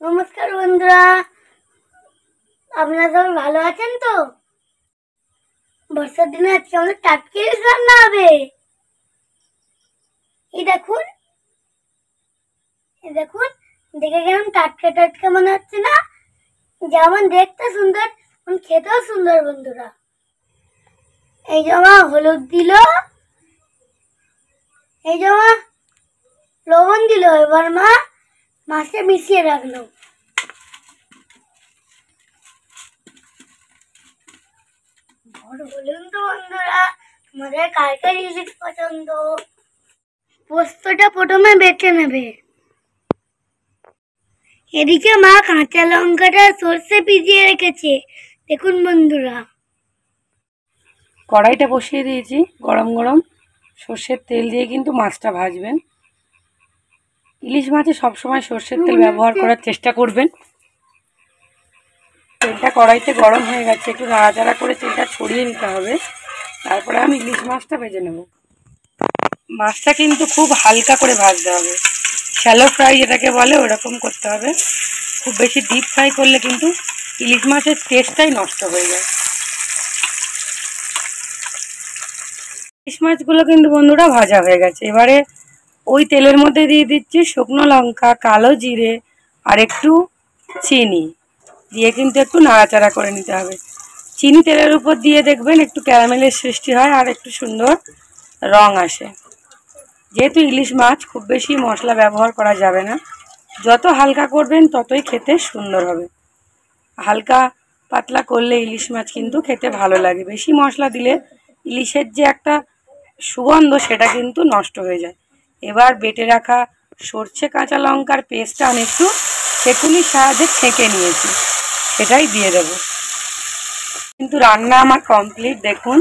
নমস্কার বন্ধুরা, আপনারা সবাই ভালো আছেন তো? বর্ষার দিনে আজকে আমাদের টাটকা ইলিশ রান্না হবে। এই দেখুন দেখে কেমন টাটকা টাটকা মনে হচ্ছে না? যেমন দেখতে সুন্দর তেমন খেতেও সুন্দর। বন্ধুরা, এই যে মা হলুদ দিল, এই যে মা লবণ দিল, এবার মা মাছে মিশিয়ে রাখলো। বলুন তো বন্ধুরা, তোমাদের কার কার ইলিশ পছন্দ? পোস্তটা প্রথমে বেটে নেবে। এদিকে মা কাঁচা লঙ্কাটা সর্ষে ভিজিয়ে রেখেছে। দেখুন বন্ধুরা, কড়াইটা বসিয়ে দিয়েছি, গরম গরম সর্ষের তেল দিয়ে কিন্তু মাছটা ভাজবেন। ইলিশ মাছে সবসময় সর্ষের তেল ব্যবহার করার চেষ্টা করবেন। তেলটা কড়াইতে গরম হয়ে গেছে, একটু নাড়াচাড়া করে তেলটা ছড়িয়ে নিতে হবে। তারপরে আমি ইলিশ মাছটা ভেজে নেব। মাছটা কিন্তু খুব হালকা করে ভাজতে হবে, শ্যালো ফ্রাই যেটাকে বলে ওরকম করতে হবে। খুব বেশি ডিপ ফ্রাই করলে কিন্তু ইলিশ মাছের টেস্টটাই নষ্ট হয়ে যায়। ইলিশ মাছগুলো কিন্তু বন্ধুরা ভাজা হয়ে গেছে। এবারে ওই তেলের মধ্যে দিয়ে দিচ্ছি শুকনো লঙ্কা, কালো জিরে আর একটু চিনি দিয়ে কিন্তু একটু নাড়াচাড়া করে নিতে হবে। চিনি তেলের উপর দিয়ে দেখবেন একটু ক্যারামেলের সৃষ্টি হয় আর একটু সুন্দর রং আসে। যেহেতু ইলিশ মাছ খুব বেশি মশলা ব্যবহার করা যাবে না, যত হালকা করবেন ততই খেতে সুন্দর হবে। হালকা পাতলা করলে ইলিশ মাছ কিন্তু খেতে ভালো লাগে। বেশি মশলা দিলে ইলিশের যে একটা সুগন্ধ সেটা কিন্তু নষ্ট হয়ে যায়। এবার বেটে রাখা সর্ষে কাঁচা লঙ্কার পেস্টটা আমি একটু ছেঁকুনির সাহায্যে ছেঁকে নিয়েছি, সেটাই দিয়ে দেব। কিন্তু রান্না আমার কমপ্লিট। দেখুন,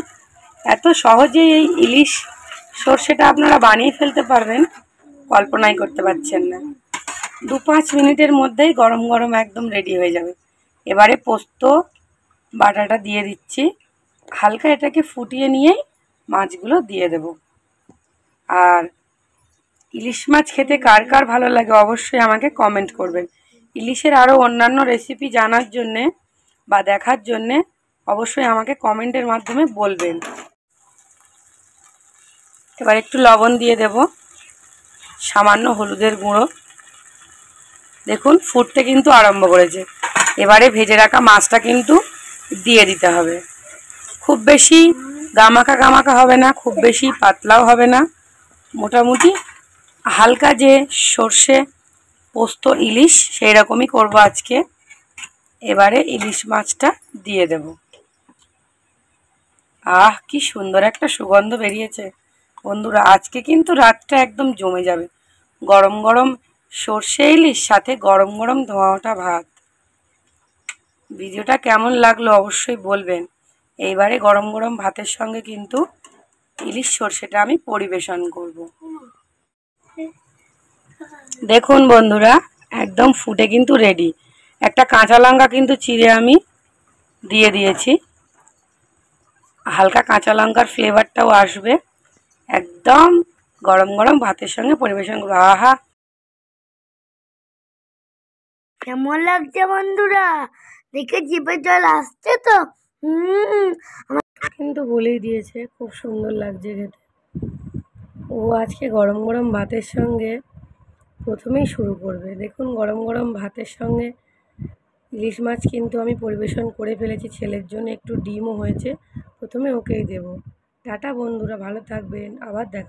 এত সহজেই এই ইলিশ সর্ষেটা আপনারা বানিয়ে ফেলতে পারবেন, কল্পনাই করতে পারছেন না। 2-5 মিনিটের মধ্যেই গরম গরম একদম রেডি হয়ে যাবে। এবারে পোস্ত বাটাটা দিয়ে দিচ্ছি, হালকা এটাকে ফুটিয়ে নিয়েই মাছগুলো দিয়ে দেব। আর ইলিশ মাছ খেতে কার কার ভালো লাগে অবশ্যই আমাকে কমেন্ট করবেন। ইলিশের আরও অন্যান্য রেসিপি জানার জন্যে বা দেখার জন্যে অবশ্যই আমাকে কমেন্টের মাধ্যমে বলবেন। এবার একটু লবণ দিয়ে দেব, সামান্য হলুদের গুঁড়ো। দেখুন ফুটতে কিন্তু আরম্ভ করেছে। এবারে ভেজে রাখা মাছটা কিন্তু দিয়ে দিতে হবে। খুব বেশি গামাখা গামাখা হবে না, খুব বেশি পাতলাও হবে না, মোটামুটি হালকা যে সর্ষে পোস্ত ইলিশ সেই রকমই করবো আজকে। এবারে ইলিশ মাছটা দিয়ে দেব। আহ, কি সুন্দর একটা সুগন্ধ বেরিয়েছে বন্ধুরা। আজকে কিন্তু রাতটা একদম জমে যাবে। গরম গরম সর্ষে ইলিশ, সাথে গরম গরম ধোঁয়া ওঠা ভাত। ভিডিওটা কেমন লাগলো অবশ্যই বলবেন। এইবারে গরম গরম ভাতের সঙ্গে কিন্তু ইলিশ সর্ষেটা আমি পরিবেশন করব। দেখুন বন্ধুরা, একদম ফুটে কিন্তু রেডি। একটা কাঁচা লঙ্কা কিন্তু চিড়ে আমি দিয়ে দিয়েছি, হালকা কাঁচা লঙ্কার ফ্লেভারটাও আসবে। একদম গরম গরম ভাতের সঙ্গে পরিবেশন করবো। আহা, কেমন লাগছে বন্ধুরা? দেখে জিভে জল আসছে তো? কিন্তু বলেই দিয়েছে খুব সুন্দর লাগছে খেতে। ও আজকে গরম গরম ভাতের সঙ্গে প্রথমেই শুরু করবে। দেখুন, গরম গরম ভাতের সঙ্গে ইলিশ মাছ কিন্তু আমি পরিবেশন করে ফেলেছি। ছেলের জন্য একটু ডিমও হয়েছে, প্রথমে ওকেই দেব। টাটা বন্ধুরা, ভালো থাকবেন, আবার দেখা।